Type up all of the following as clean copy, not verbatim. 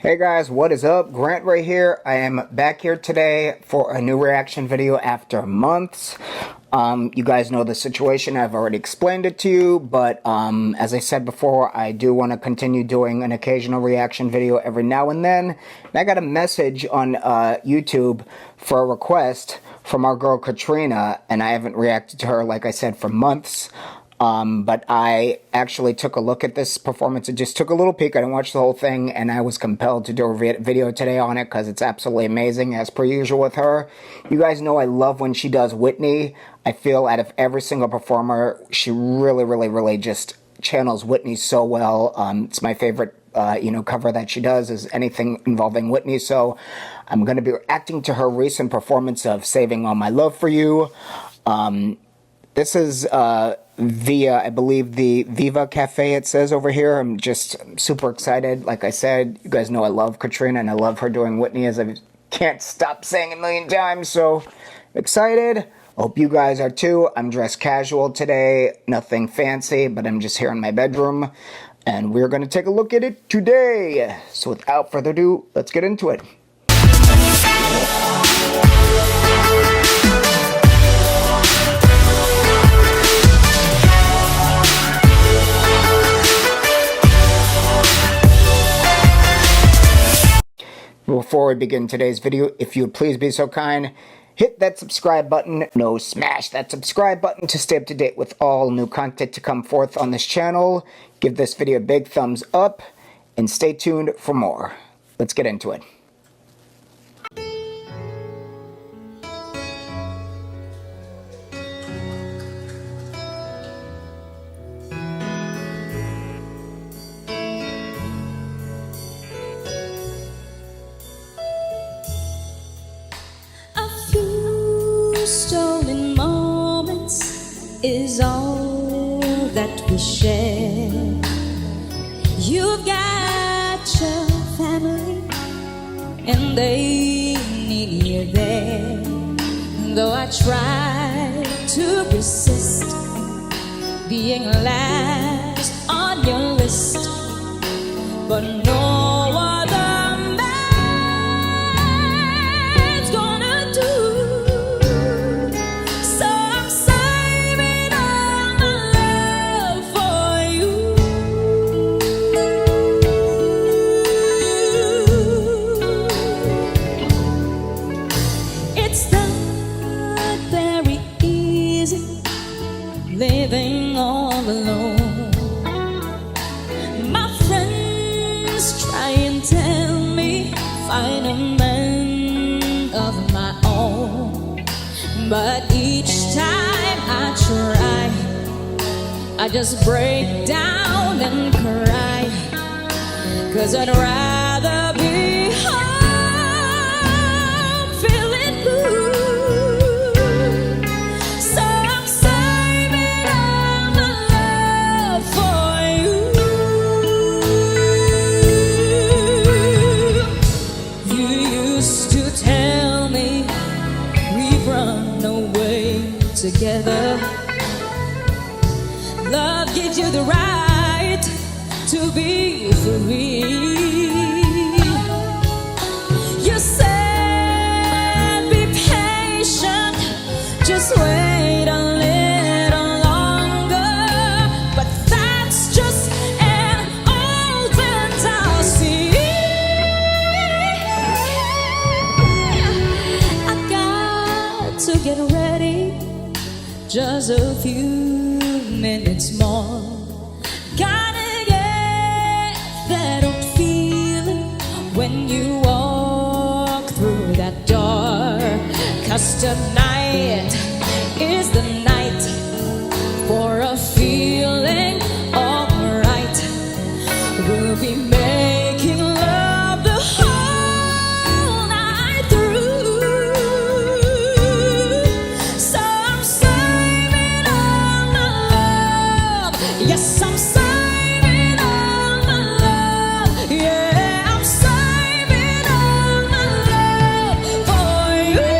Hey guys, what is up? Grant right here. I am back here today for a new reaction video after months. You guys know the situation. I've already explained it to you, but as I said before, I do want to continue doing an occasional reaction video every now and then. And I got a message on YouTube for a request from our girl Katrina, and I haven't reacted to her, like I said, for months. But I actually took a look at this performance. I just took a little peek. I didn't watch the whole thing, and I was compelled to do a video today on it because it's absolutely amazing, as per usual with her. You guys know I love when she does Whitney. I feel out of every single performer, she really just channels Whitney so well. It's my favorite cover that she does is anything involving Whitney. So I'm going to be reacting to her recent performance of Saving All My Love for You. This is via, I believe, the Viva Cafe, it says over here. I'm just super excited. Like I said, you guys know I love Katrina and I love her doing Whitney, as I can't stop saying a million times. So excited. Hope you guys are too. I'm dressed casual today. Nothing fancy, but I'm just here in my bedroom. And we're going to take a look at it today. So without further ado, let's get into it. Before we begin today's video, if you would please be so kind, hit that subscribe button. No, smash that subscribe button to stay up to date with all new content to come forth on this channel. Give this video a big thumbs up and stay tuned for more. Let's get into it. Stolen moments is all that we share. You've got your family and they need you there. Though I try to resist being last on your list, but no other man's gonna do. Living all alone. My friends try and tell me find a man of my own, but each time I try, I just break down and cry, 'cause I'd rather be home feeling blue. Together, love gives you the right to be free. You said be patient, just wait a little longer, but that's just an old fantasy. I got to get ready. Just a few minutes more. Gotta get that old feeling when you walk through that door. 'Cause tonight is the night for a feeling alright. We'll be making love the whole night through. Yes, I'm saving all my love. Yeah, I'm saving all my love for you.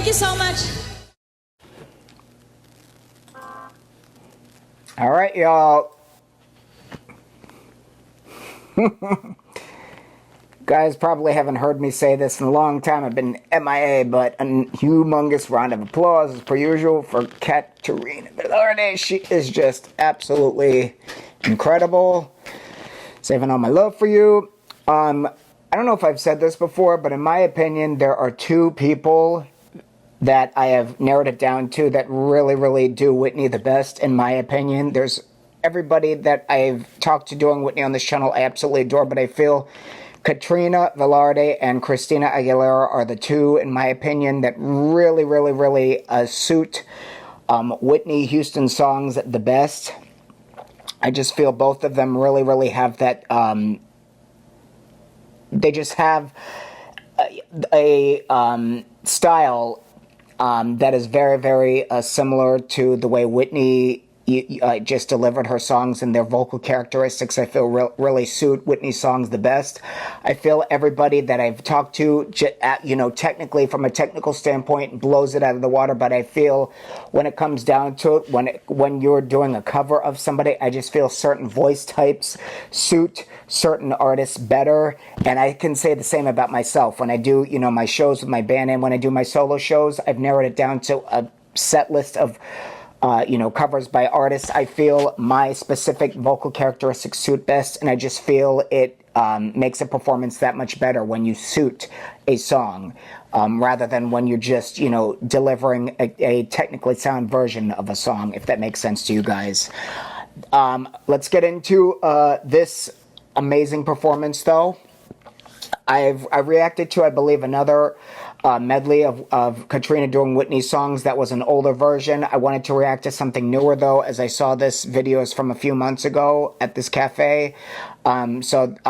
you so much. All right, y'all. Guys probably haven't heard me say this in a long time. I've been MIA, but a humongous round of applause, as per usual, for Katrina Velarde. She is just absolutely incredible. Saving all my love for you. I don't know if I've said this before, but in my opinion, there are two people that I have narrowed it down to that really, really do Whitney the best, in my opinion. There's everybody that I've talked to doing Whitney on this channel I absolutely adore, but I feel Katrina Velarde and Christina Aguilera are the two, in my opinion, that really, really, really suit Whitney Houston songs the best. I just feel both of them really, really have that, they just have a style that is very, very similar to the way Whitney just delivered her songs, and their vocal characteristics I feel really suit Whitney's songs the best. I feel everybody that I've talked to, technically from a technical standpoint, blows it out of the water, but I feel when it comes down to it, when you're doing a cover of somebody, I just feel certain voice types suit certain artists better, and I can say the same about myself. When I do, my shows with my band and when I do my solo shows, I've narrowed it down to a set list of covers by artists I feel my specific vocal characteristics suit best, and I just feel it makes a performance that much better when you suit a song, rather than when you're just, delivering a technically sound version of a song, if that makes sense to you guys. Let's get into this amazing performance, though. I reacted to, I believe, another medley of Katrina doing Whitney songs that was an older version. I wanted to react to something newer, though, as I saw this video is from a few months ago at this cafe. Absolutely,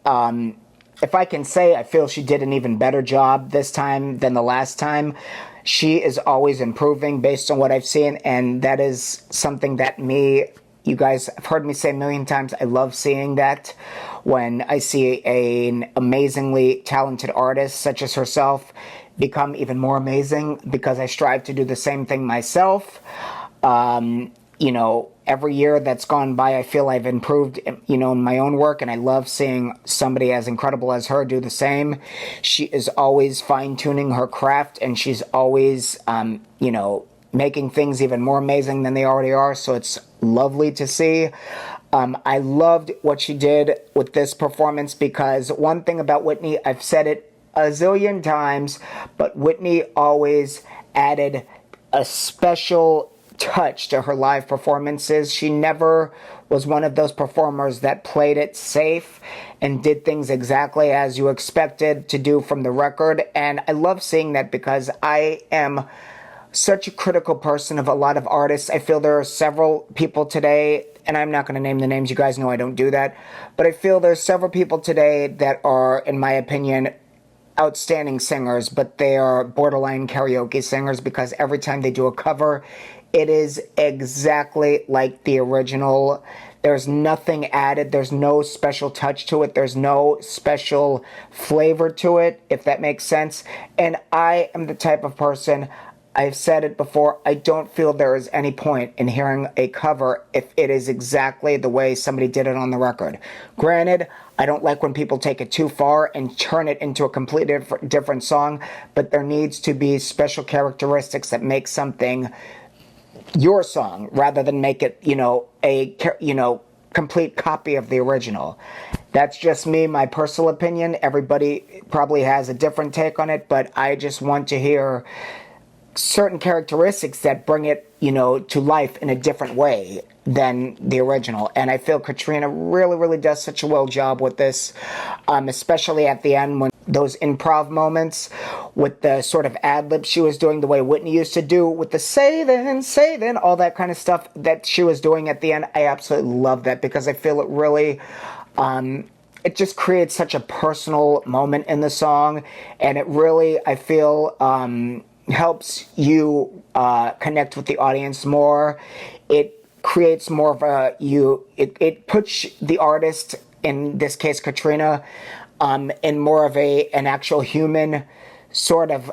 if I can say, I feel she did an even better job this time than the last time. She is always improving based on what I've seen, and that is something that you guys have heard me say a million times. I love seeing that when I see an amazingly talented artist such as herself become even more amazing, because I strive to do the same thing myself. Every year that's gone by, I feel I've improved, in my own work, and I love seeing somebody as incredible as her do the same. She is always fine-tuning her craft, and she's always, making things even more amazing than they already are, so it's lovely to see. I loved what she did with this performance, because one thing about Whitney, I've said it a zillion times, but Whitney always added a special touch to her live performances. She never was one of those performers that played it safe and did things exactly as you expected to do from the record, and I love seeing that, because I am such a critical person of a lot of artists. I feel there are several people today, and I'm not going to name the names, you guys know I don't do that, but I feel there's several people today that are, in my opinion, outstanding singers, but they are borderline karaoke singers, because every time they do a cover, it is exactly like the original. There's nothing added. There's no special touch to it. There's no special flavor to it, if that makes sense. And I am the type of person, I've said it before, I don't feel there is any point in hearing a cover if it is exactly the way somebody did it on the record. Granted, I don't like when people take it too far and turn it into a completely different song, but there needs to be special characteristics that make something your song, rather than make it, a complete copy of the original. That's just me, my personal opinion. Everybody probably has a different take on it, but I just want to hear certain characteristics that bring it, to life in a different way than the original. And I feel Katrina really, really does such a well job with this, especially at the end when those improv moments with the sort of ad-lib she was doing the way Whitney used to do with the say then, all that kind of stuff that she was doing at the end. I absolutely love that, because I feel it really, it just creates such a personal moment in the song, and it really, I feel, helps you connect with the audience more. It creates more of a, it puts the artist, in this case Katrina, in more of an actual human sort of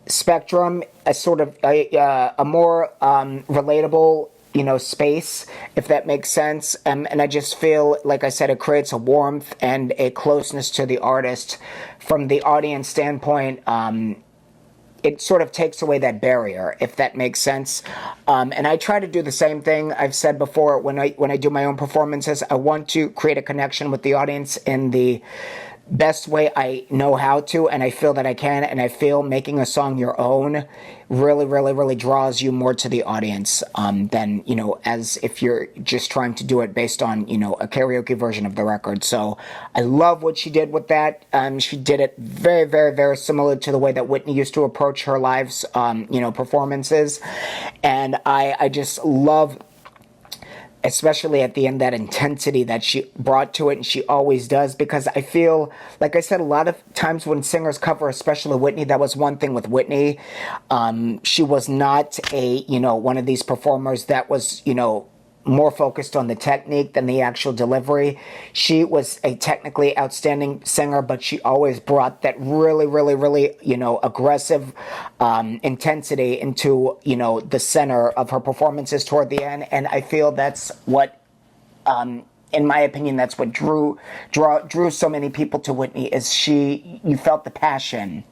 spectrum, a sort of a more relatable, space, if that makes sense. And I just feel, like I said, it creates a warmth and a closeness to the artist. From the audience standpoint, it sort of takes away that barrier, if that makes sense. And I try to do the same thing. I've said before, when I do my own performances, I want to create a connection with the audience in the best way I know how to, and I feel that I can, and I feel making a song your own really, really, really draws you more to the audience than, as if you're just trying to do it based on, a karaoke version of the record. So I love what she did with that. She did it very, very, very similar to the way that Whitney used to approach her lives, performances. And I just love, especially at the end, that intensity that she brought to it, and she always does, because I feel, like I said, a lot of times when singers cover, especially Whitney, that was one thing with Whitney. She was not one of these performers that was, more focused on the technique than the actual delivery. She was a technically outstanding singer, but she always brought that really, really, really, aggressive intensity into, the center of her performances toward the end. And I feel that's what, in my opinion, that's what drew so many people to Whitney, is you felt the passion.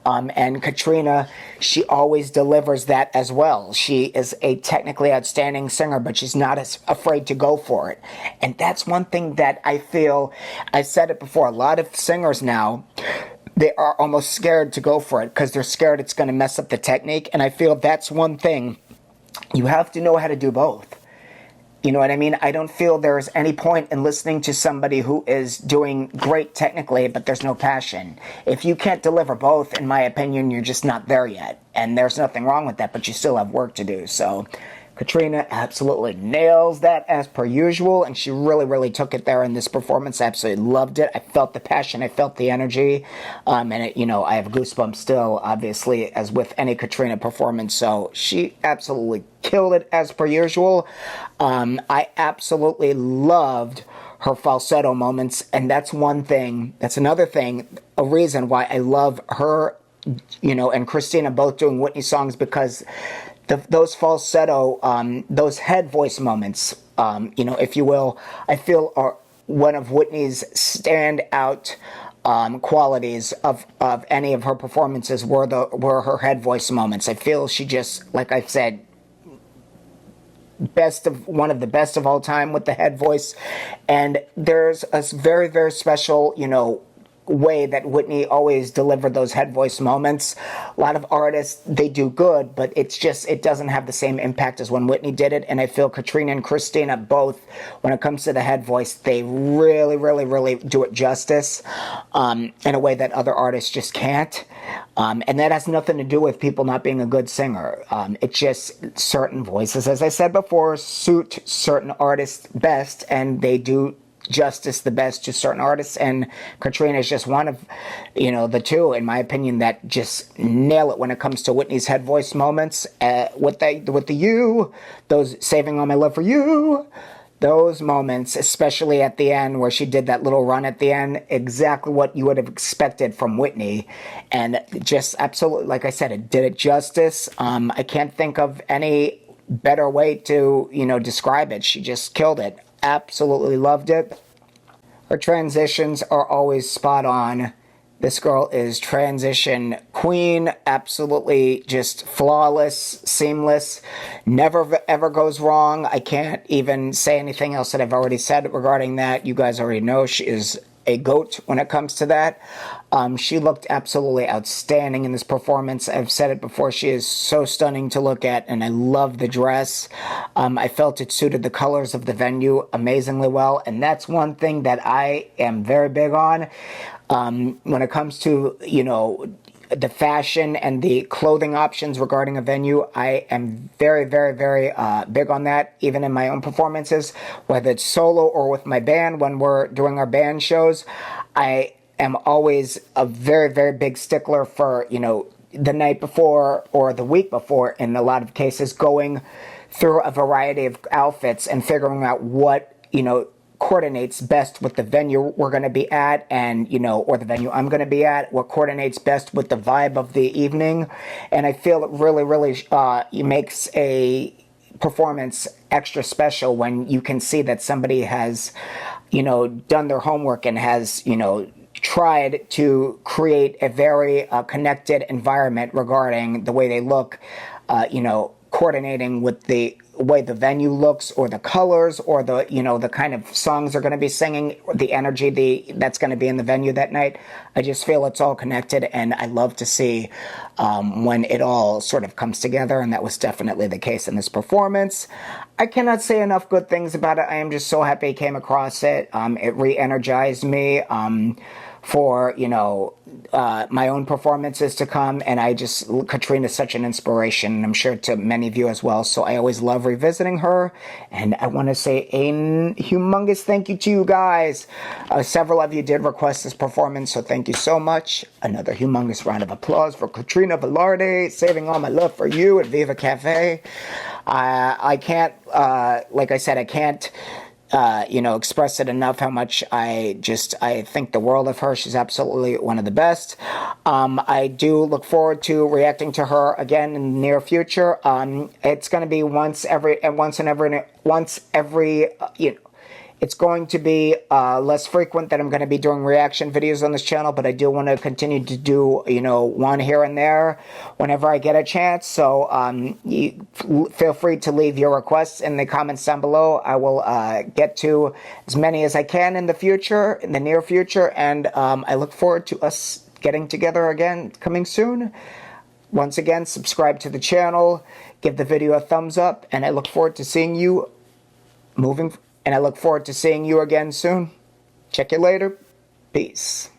And Katrina, she always delivers that as well. She is a technically outstanding singer, but she's not as afraid to go for it. And that's one thing that I feel, I said it before, a lot of singers now, they are almost scared to go for it because they're scared it's going to mess up the technique. And I feel that's one thing. You have to know how to do both. You know what I mean? I don't feel there's any point in listening to somebody who is doing great technically, but there's no passion. If you can't deliver both, in my opinion, you're just not there yet. And there's nothing wrong with that, but you still have work to do. So Katrina absolutely nails that as per usual, and she really, really took it there in this performance. I absolutely loved it. I felt the passion. I felt the energy. And, I have goosebumps still, obviously, as with any Katrina performance. So she absolutely killed it as per usual. I absolutely loved her falsetto moments, and that's another thing, a reason why I love her, and Christina both doing Whitney songs, because those falsetto, those head voice moments, if you will, I feel are one of Whitney's standout qualities of any of her performances were her head voice moments. I feel she just, like I said, one of the best of all time with the head voice. And there's a very, very special, way that Whitney always delivered those head voice moments. A lot of artists, they do good, but it doesn't have the same impact as when Whitney did it. And I feel Katrina and Christina both, when it comes to the head voice, they really, really, really do it justice in a way that other artists just can't. And that has nothing to do with people not being a good singer. It's just certain voices, as I said before, suit certain artists best, and they do justice the best to certain artists, and Katrina is just one of the two, in my opinion, that just nail it when it comes to Whitney's head voice moments. With those Saving All My Love for You, those moments, especially at the end where she did that little run at the end, exactly what you would have expected from Whitney, and just absolutely, like I said, it did it justice. I can't think of any better way to describe it. She just killed it. Absolutely loved it. Her transitions are always spot on. This girl is transition queen. Absolutely just flawless, seamless. Never ever goes wrong. I can't even say anything else that I've already said regarding that. You guys already know she is a goat when it comes to that. She looked absolutely outstanding in this performance. I've said it before, she is so stunning to look at, and I love the dress. I felt it suited the colors of the venue amazingly well, and that's one thing that I am very big on. When it comes to, the fashion and the clothing options regarding a venue, I am very, very, very big on that, even in my own performances, whether it's solo or with my band. When we're doing our band shows, I am always a very, very big stickler for, the night before or the week before, in a lot of cases, going through a variety of outfits and figuring out what, coordinates best with the venue we're going to be at, and or the venue I'm going to be at, what coordinates best with the vibe of the evening. And I feel it really makes a performance extra special when you can see that somebody has done their homework and has tried to create a very connected environment regarding the way they look, coordinating with the way the venue looks, or the colors, or the the kind of songs they're going to be singing, the energy that's going to be in the venue that night. I just feel it's all connected, and I love to see when it all sort of comes together, and that was definitely the case in this performance. I cannot say enough good things about it. I am just so happy I came across it. It re-energized me for my own performances to come, and Katrina is such an inspiration, and I'm sure to many of you as well, so I always love revisiting her. And I want to say a humongous thank you to you guys. Several of you did request this performance, so thank you so much. Another humongous round of applause for Katrina Velarde, saving all my love for you at Viva Cafe. I can't, like I said, I can't express it enough how much I think the world of her. She's absolutely one of the best. I do look forward to reacting to her again in the near future. It's going to be once every, it's going to be less frequent that I'm going to be doing reaction videos on this channel, but I do want to continue to do, one here and there whenever I get a chance. So you feel free to leave your requests in the comments down below. I will get to as many as I can in the near future, and I look forward to us getting together again coming soon. Once again, subscribe to the channel, give the video a thumbs up, and I look forward to seeing you again soon. Check you later. Peace.